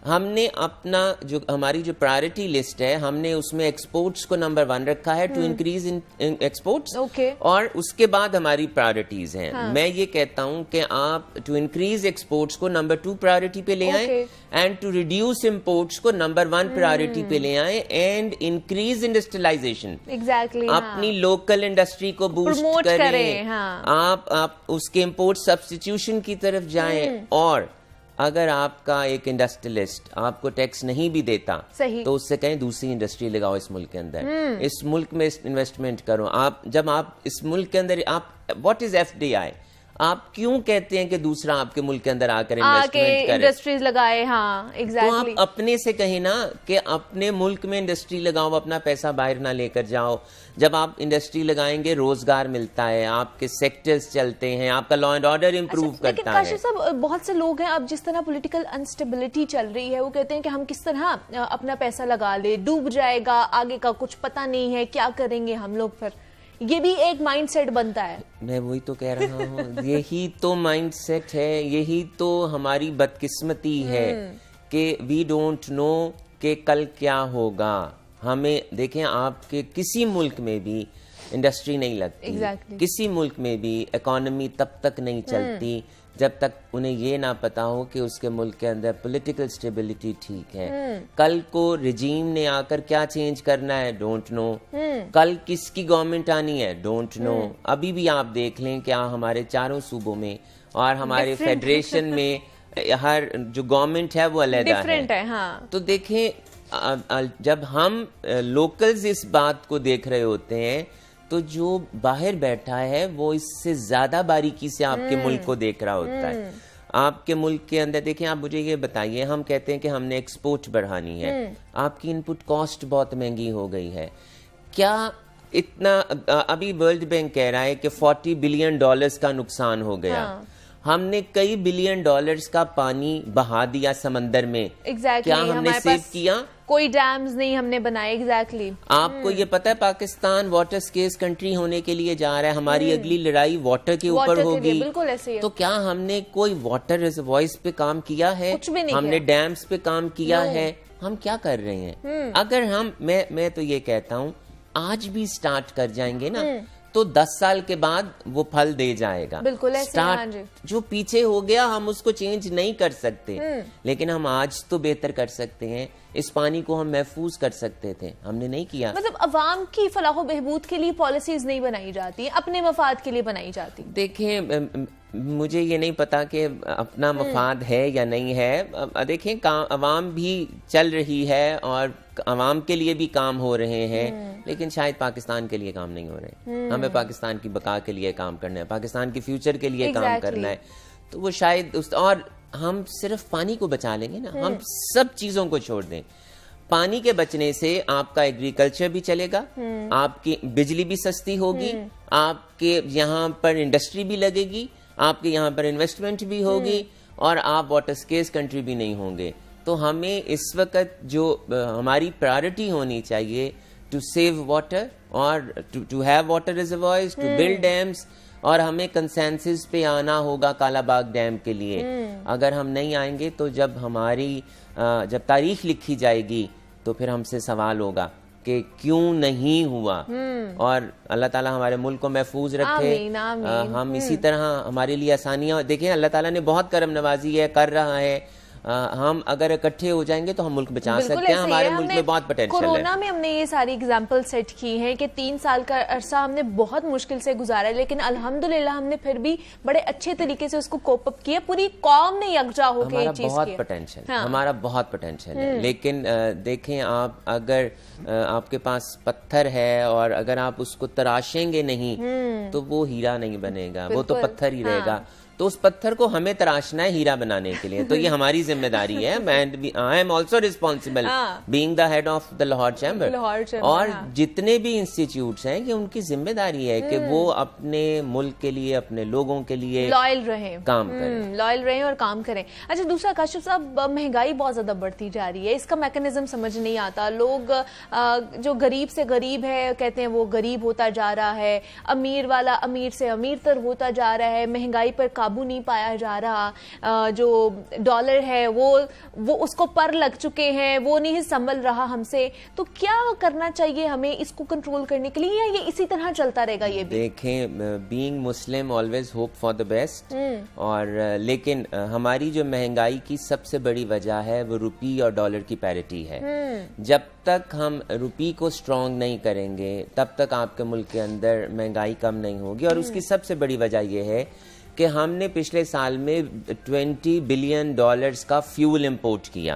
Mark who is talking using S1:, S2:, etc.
S1: ہم نے اپنا جو ہماری جو پرائرٹی لسٹ ہے ہم نے اس میں ایکسپورٹس کو نمبر 1 رکھا ہے ٹو انکریز ان ایکسپورٹس, اور اس کے بعد ہماری پرائرٹیز ہیں. میں یہ کہتا ہوں کہ آپ ٹو انکریز ایکسپورٹس کو نمبر 2 پرائرٹی پہ لے آئیں, اینڈ ٹو ریڈیوس امپورٹس کو نمبر 1 پرائرٹی پہ لے آئیں, اینڈ انکریز انڈسٹریلائزیشن. اپنی لوکل انڈسٹری کو بوسٹ کریں, آپ اس کے امپورٹ سبسٹیٹیوشن کی طرف جائیں. اور اگر آپ کا ایک انڈسٹریلسٹ آپ کو ٹیکس نہیں بھی دیتا تو اس سے کہیں دوسری انڈسٹری لگاؤ اس ملک کے اندر, اس ملک میں انویسٹمنٹ کرو. جب آپ اس ملک کے اندر واٹ از FDI, آپ کیوں کہتے ہیں کہ دوسرا آپ کے ملک کے اندر آ کر انویسٹمنٹ کرے,
S2: انڈسٹریز لگائے؟ ہاں ایگزیکٹلی.
S1: تو آپ اپنے سے کہیں نا کہ اپنے ملک میں انڈسٹری لگاؤ, اپنا پیسہ باہر نہ لے کر جاؤ. جب آپ انڈسٹری لگائیں گے روزگار ملتا ہے, آپ کے سیکٹرز چلتے ہیں, آپ کا لا اینڈ آرڈر امپروو کرتا ہے.
S2: لیکن کاشف صاحب بہت سے لوگ ہیں, اب جس طرح پولیٹیکل انسٹیبلٹی چل رہی ہے, وہ کہتے ہیں کہ ہم کس طرح اپنا پیسہ لگا لے, ڈوب جائے گا, آگے کا کچھ پتہ نہیں ہے, کیا کریں گے ہم لوگ. پھر یہ بھی ایک مائنڈ سیٹ بنتا ہے.
S1: میں وہی تو کہہ رہا ہوں, یہی تو مائنڈ سیٹ ہے, یہی تو ہماری بدقسمتی ہے کہ وی ڈونٹ نو کہ کل کیا ہوگا. ہمیں دیکھیں, آپ کے کسی ملک میں بھی انڈسٹری نہیں لگتی, کسی ملک میں بھی اکانومی تب تک نہیں چلتی جب تک انہیں یہ نہ پتا ہو کہ اس کے ملک کے اندر پولیٹیکل سٹیبلٹی ٹھیک ہے. کل کو رجیم نے آ کر کیا چینج کرنا ہے, ڈونٹ نو. کل کس کی گورنمنٹ آنی ہے, ڈونٹ نو. ابھی بھی آپ دیکھ لیں کیا ہمارے چاروں صوبوں میں اور ہمارے فیڈریشن میں ہر جو گورنمنٹ ہے وہ علیحدہ ہے. تو دیکھیں, جب ہم لوکلز اس بات کو دیکھ رہے ہوتے ہیں تو جو باہر بیٹھا ہے وہ اس سے زیادہ باریکی سے آپ کے ملک کو دیکھ رہا ہوتا ہے. آپ کے ملک کے اندر دیکھیں, آپ مجھے یہ بتائیے, ہم کہتے ہیں کہ ہم نے ایکسپورٹ بڑھانی ہے, آپ کی ان پٹ کاسٹ بہت مہنگی ہو گئی ہے. کیا اتنا, ابھی ورلڈ بینک کہہ رہا ہے کہ $40 بلین کا نقصان ہو گیا. ہم نے کئی بلین ڈالرز کا پانی بہا دیا سمندر میں, کیا ہم نے سیو کیا؟
S2: کوئی ڈیمز نہیں ہم نے بنائے. ایگزیکٹلی. آپ
S1: کو یہ پتا ہے پاکستان واٹر سکیرس کنٹری ہونے کے لیے جا رہا ہے, ہماری اگلی لڑائی واٹر کے اوپر ہوگی.
S2: بالکل ایسے.
S1: تو کیا ہم نے کوئی واٹر ریزروائرز پہ کام کیا ہے؟ ہم نے ڈیمز پہ کام کیا ہے؟ ہم کیا کر رہے ہیں؟ اگر ہم میں تو یہ کہتا ہوں آج بھی سٹارٹ کر جائیں گے نا تو 10 سال کے بعد وہ پھل دے جائے گا.
S2: بالکل ایسے.
S1: جو پیچھے ہو گیا ہم اس کو چینج نہیں کر سکتے, لیکن ہم آج تو بہتر کر سکتے ہیں. اس پانی کو ہم محفوظ کر سکتے تھے, ہم نے نہیں کیا.
S2: مطلب عوام کی فلاح و بہبود کے لیے پالیسیز نہیں بنائی جاتی, اپنے مفاد کے لیے بنائی جاتی.
S1: دیکھیں, مجھے یہ نہیں پتا کہ اپنا مفاد ہے یا نہیں ہے. دیکھیں, عوام بھی چل رہی ہے اور عوام کے لیے بھی کام ہو رہے ہیں, لیکن شاید پاکستان کے لیے کام نہیں ہو رہے. ہمیں پاکستان کی بقا کے لیے کام کرنا ہے, پاکستان کی فیوچر کے لیے کام کرنا ہے. تو وہ شاید اور ہم صرف پانی کو بچا لیں گے نا, ہم سب چیزوں کو چھوڑ دیں. پانی کے بچنے سے آپ کا ایگریکلچر بھی چلے گا, آپ کی بجلی بھی سستی ہوگی, آپ کے یہاں پر انڈسٹری بھی لگے گی, آپ کے یہاں پر انویسٹمنٹ بھی ہوگی, اور آپ واٹر سکیرس کنٹری بھی نہیں ہوں گے. تو ہمیں اس وقت جو ہماری پرائرٹی ہونی چاہیے ٹو سیو واٹر اور to have water reservoirs, to build dams, اور ہمیں کنسنسس پہ آنا ہوگا کالا باغ ڈیم کے لیے. اگر ہم نہیں آئیں گے تو جب تاریخ لکھی جائے گی تو پھر ہم سے سوال ہوگا کہ کیوں نہیں ہوا. اور اللہ تعالیٰ ہمارے ملک کو محفوظ رکھے. ہم اسی طرح ہمارے لیے آسانیاں, دیکھیں اللہ تعالیٰ نے بہت کرم نوازی ہے, کر رہا ہے. ہم اگر اکٹھے ہو جائیں گے تو ہم ملک بچا سکتے ہیں. ہمارے ملک میں بہت پوٹینشیل ہے.
S2: کورونا میں ہم نے یہ ساری اگزامپل سیٹ کی ہیں کہ 3 سال کا عرصہ ہم نے بہت مشکل سے گزارا ہے, لیکن الحمدللہ ہم نے پھر بھی بڑے اچھے طریقے سے اس کو کوپ اپ کیا. پوری قوم نے یکجا ہو کے یہ چیز کی.
S1: ہمارا بہت پوٹینشیل ہے, لیکن دیکھیں, آپ اگر آپ کے پاس پتھر ہے اور اگر آپ اس کو تراشیں گے نہیں تو وہ ہیرا نہیں بنے گا, وہ تو پتھر ہی رہے گا. تو اس پتھر کو ہمیں تراشنا ہے ہیرا بنانے کے لیے. تو یہ ہماری ذمہ داری ہے. I am also responsible being the head of the Lahore chamber. اور جتنے بھی انسٹیٹیوٹس ہیں, یہ ان کی ذمہ داری ہے کہ وہ اپنے ملک کے لیے, اپنے لوگوں کے لیے
S2: لائل رہیں,
S1: کام کریں,
S2: لائل رہیں اور کام کریں. اچھا, دوسرا کاشف صاحب, مہنگائی بہت زیادہ بڑھتی جا رہی ہے, اس کا میکنزم سمجھ نہیں آتا. لوگ جو غریب سے غریب ہے کہتے ہیں وہ غریب ہوتا جا رہا ہے, امیر والا امیر سے امیر تر ہوتا جا رہا ہے, مہنگائی پر قابو نہیں پایا جا رہا, جو ڈالر ہے وہ اس کو پر لگ چکے ہیں, وہ نہیں سنبھل رہا ہم سے, تو کیا کرنا چاہیے ہمیں اس کو کنٹرول کرنے کے لیے, یا یہ اسی طرح چلتا رہے گا؟ یہ بھی
S1: دیکھیں, being Muslim always hope for the best, اور لیکن ہماری جو مہنگائی کی سب سے بڑی وجہ ہے وہ روپی اور ڈالر کی پیرٹی ہے. جب تک ہم روپی کو اسٹرانگ نہیں کریں گے تب تک آپ کے ملک کے اندر مہنگائی کم نہیں ہوگی. اور اس کی سب سے بڑی وجہ یہ ہے کہ ہم نے پچھلے سال میں $20 بلین کا فیول امپورٹ کیا.